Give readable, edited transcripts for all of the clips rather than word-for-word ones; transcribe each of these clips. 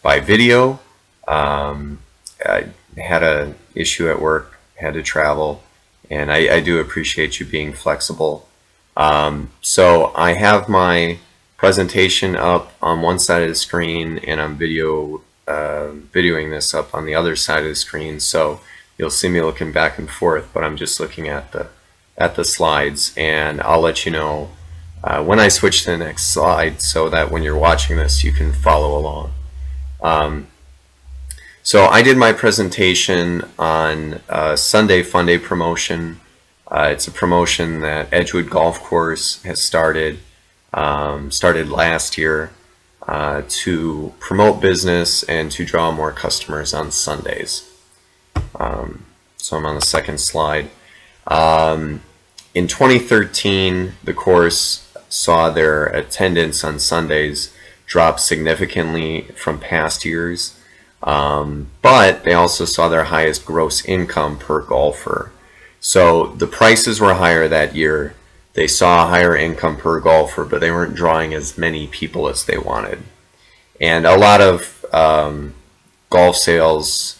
by video. I had an issue at work, had to travel, and I do appreciate you being flexible. So I have my presentation up on one side of the screen, and I'm videoing this up on the other side of the screen. So you'll see me looking back and forth, but I'm just looking at the slides, and I'll let you know when I switch to the next slide, so that when you're watching this, you can follow along. So I did my presentation on Sunday Fun Day promotion. It's a promotion that Edgewood Golf Course has started last year to promote business and to draw more customers on Sundays. So I'm on the second slide. In 2013, the course saw their attendance on Sundays drop significantly from past years. But they also saw their highest gross income per golfer. So the prices were higher that year. They saw a higher income per golfer, but they weren't drawing as many people as they wanted. And a lot of golf sales,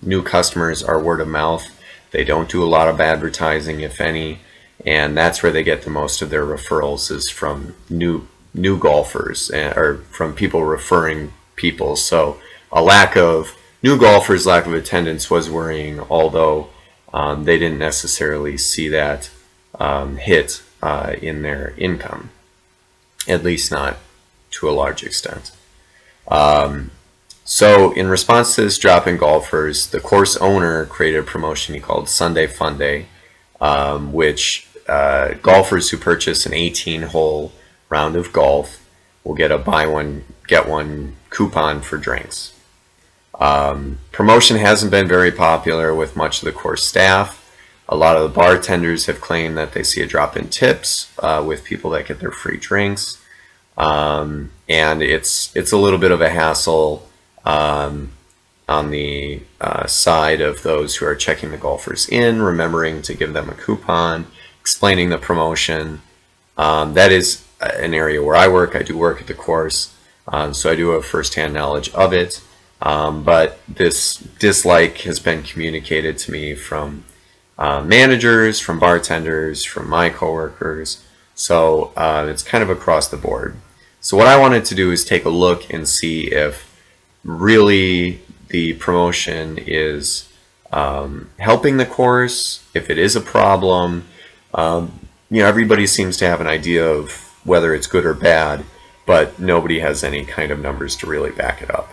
new customers are word of mouth. They don't do a lot of advertising, if any, and that's where they get the most of their referrals, is from new golfers, or from people referring people. So a lack of new golfers, lack of attendance was worrying, although they didn't necessarily see that hit in their income, at least not to a large extent. So in response to this drop in golfers, the course owner created a promotion he called Sunday Fun Day, which golfers who purchase an 18-hole round of golf will get a buy one, get one coupon for drinks. Promotion hasn't been very popular with much of the course staff. A lot of the bartenders have claimed that they see a drop in tips with people that get their free drinks, and it's a little bit of a hassle on the side of those who are checking the golfers in, remembering to give them a coupon, explaining the promotion. That is an area where I work. I do work at the course, so I do have firsthand knowledge of it. But this dislike has been communicated to me from managers, from bartenders, from my coworkers. So it's kind of across the board. So what I wanted to do is take a look and see if really the promotion is helping the course, if it is a problem. Everybody seems to have an idea of whether it's good or bad, but nobody has any kind of numbers to really back it up.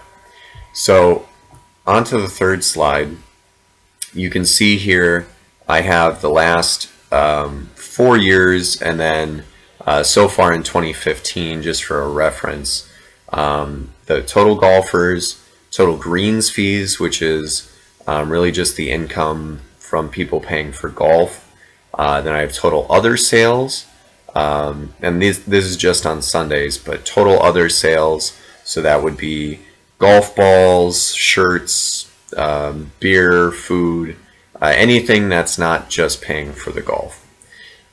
So on to the third slide. You can see here I have the last 4 years, and then so far in 2015, just for a reference, the total golfers, total greens fees, which is really just the income from people paying for golf. Then I have total other sales, and this is just on Sundays, but total other sales, so that would be golf balls, shirts, beer, food, anything that's not just paying for the golf.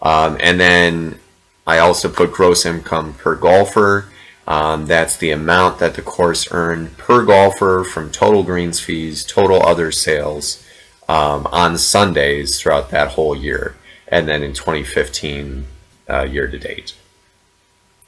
And then I also put gross income per golfer. That's the amount that the course earned per golfer from total greens fees, total other sales on Sundays throughout that whole year, and then in 2015 year to date.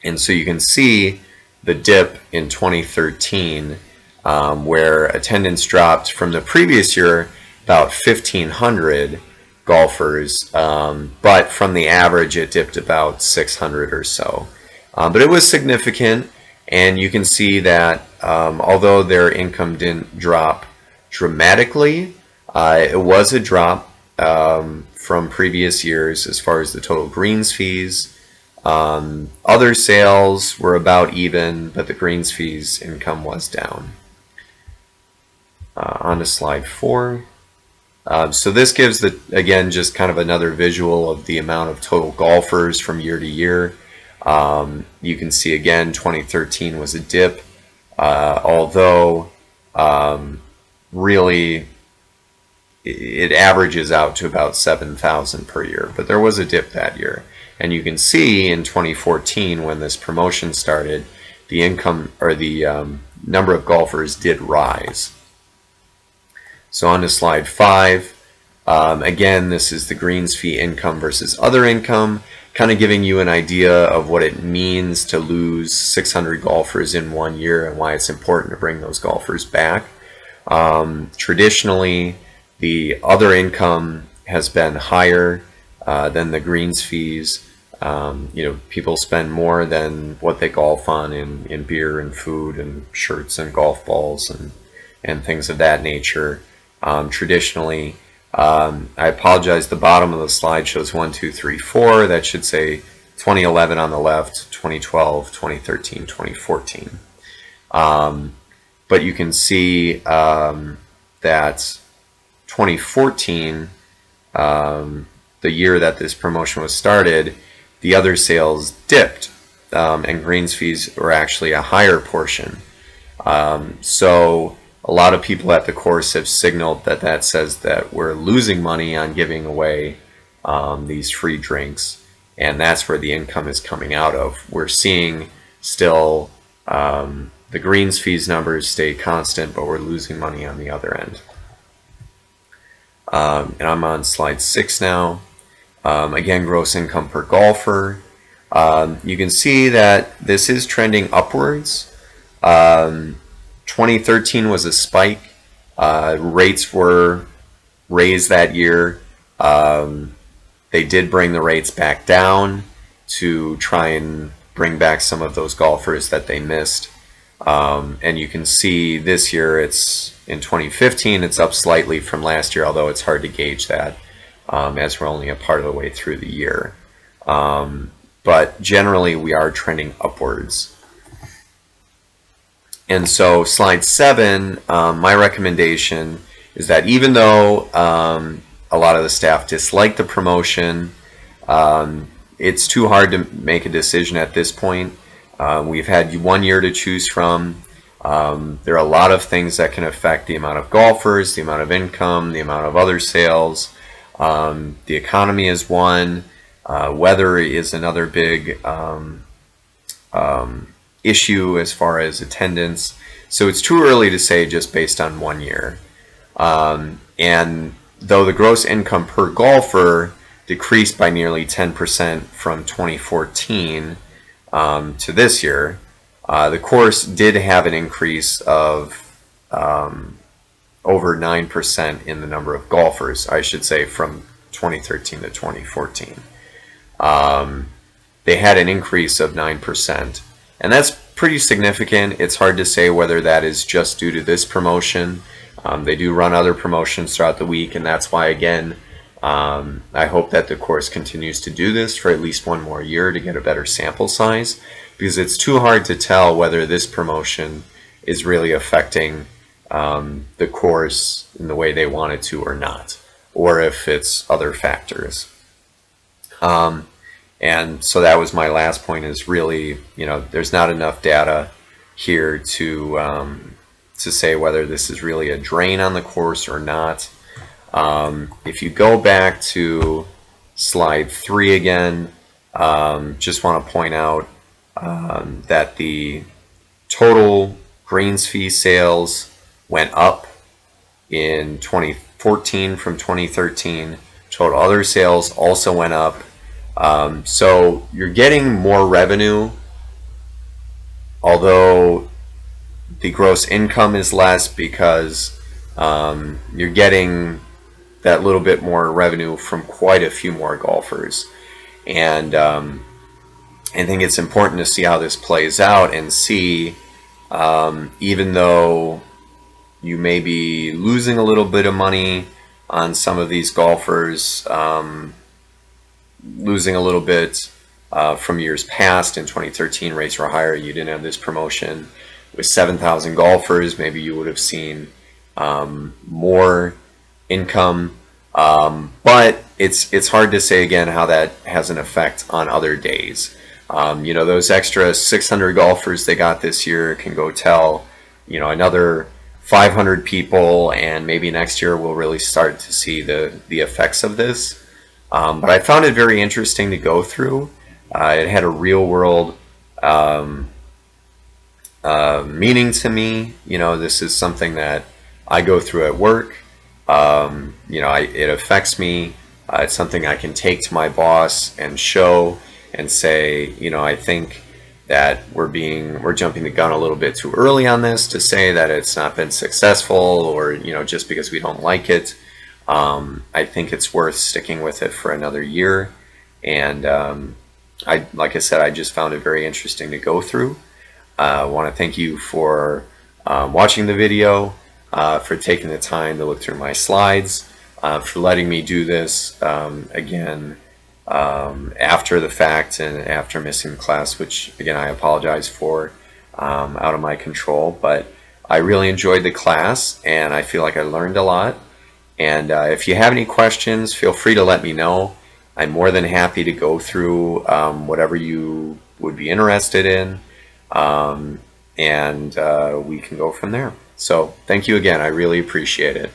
And so you can see the dip in 2013 where attendance dropped from the previous year about 1,500 golfers, but from the average it dipped about 600 or so. But it was significant, and you can see that although their income didn't drop dramatically, it was a drop from previous years as far as the total greens fees. Other sales were about even, but the greens fees income was down. On to slide 4. So this gives, again, just kind of another visual of the amount of total golfers from year to year. You can see again 2013 was a dip, although really it averages out to about 7,000 per year, but there was a dip that year. And you can see in 2014, when this promotion started, the income or the number of golfers did rise. So on to slide 5. Again, this is the greens fee income versus other income, kind of giving you an idea of what it means to lose 600 golfers in 1 year and why it's important to bring those golfers back. Traditionally, the other income has been higher than the greens fees. People spend more than what they golf on in beer and food and shirts and golf balls and things of that nature. Traditionally, I apologize, the bottom of the slide shows 1, 2, 3, 4. That should say 2011 on the left, 2012, 2013, 2014. But you can see that 2014, the year that this promotion was started, the other sales dipped, and greens fees were actually a higher portion. So a lot of people at the course have signaled that that says that we're losing money on giving away these free drinks, and that's where the income is coming out of. We're seeing still the greens fees numbers stay constant, but we're losing money on the other end. And I'm on slide 6 now. Again, gross income per golfer. You can see that this is trending upwards. 2013 was a spike. Rates were raised that year. They did bring the rates back down to try and bring back some of those golfers that they missed. And you can see this year, it's in 2015, it's up slightly from last year, although it's hard to gauge that as we're only a part of the way through the year. But generally, we are trending upwards. And so slide 7, my recommendation is that even though a lot of the staff dislike the promotion, it's too hard to make a decision at this point. We've had 1 year to choose from. There are a lot of things that can affect the amount of golfers, the amount of income, the amount of other sales. The economy is one. Weather is another big issue as far as attendance. So it's too early to say just based on 1 year. And though the gross income per golfer decreased by nearly 10% from 2014 to this year, the course did have an increase of over 9% in the number of golfers, I should say, from 2013 to 2014. They had an increase of 9%, and that's pretty significant. It's hard to say whether that is just due to this promotion. They do run other promotions throughout the week, and that's why, again, I hope that the course continues to do this for at least 1 more year to get a better sample size, because it's too hard to tell whether this promotion is really affecting the course in the way they want it to or not, or if it's other factors. And so that was my last point, is really, there's not enough data here to say whether this is really a drain on the course or not. If you go back to slide 3 again, just want to point out that the total greens fee sales went up in 2014 from 2013. Total other sales also went up. So you're getting more revenue, although the gross income is less, because you're getting that little bit more revenue from quite a few more golfers. And I think it's important to see how this plays out and see, even though you may be losing a little bit of money on some of these golfers, losing a little bit from years past. In 2013, rates were higher. You didn't have this promotion. With 7,000 golfers, maybe you would have seen more income. But it's hard to say, again, how that has an effect on other days. Those extra 600 golfers they got this year can go tell, another 500 people, and maybe next year we'll really start to see the effects of this. But I found it very interesting to go through. It had a real world meaning to me. You know, this is something that I go through at work. You know, it affects me. It's something I can take to my boss and show and say, you know, I think that we're jumping the gun a little bit too early on this to say that it's not been successful, or, you know, just because we don't like it. I think it's worth sticking with it for another year. And like I said, I just found it very interesting to go through. I want to thank you for watching the video, for taking the time to look through my slides, for letting me do this again after the fact and after missing the class, which again I apologize for, out of my control. But I really enjoyed the class and I feel like I learned a lot. And if you have any questions, feel free to let me know. I'm more than happy to go through whatever you would be interested in, and we can go from there. So thank you again. I really appreciate it.